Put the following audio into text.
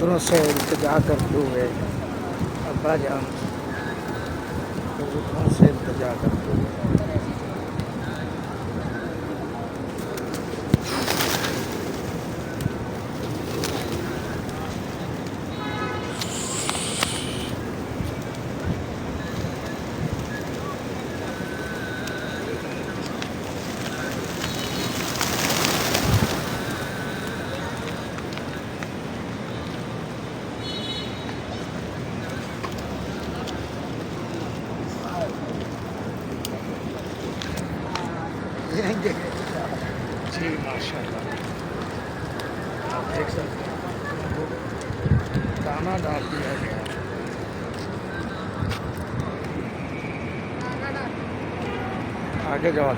कबूतरों से इल्तिजा करते हुए अब्बा जान कबूतरों से इल्तिजा करते हुए जी माशाल्लाह आप देख सकते हैं दाना डाल दिया गया आगे जाओ।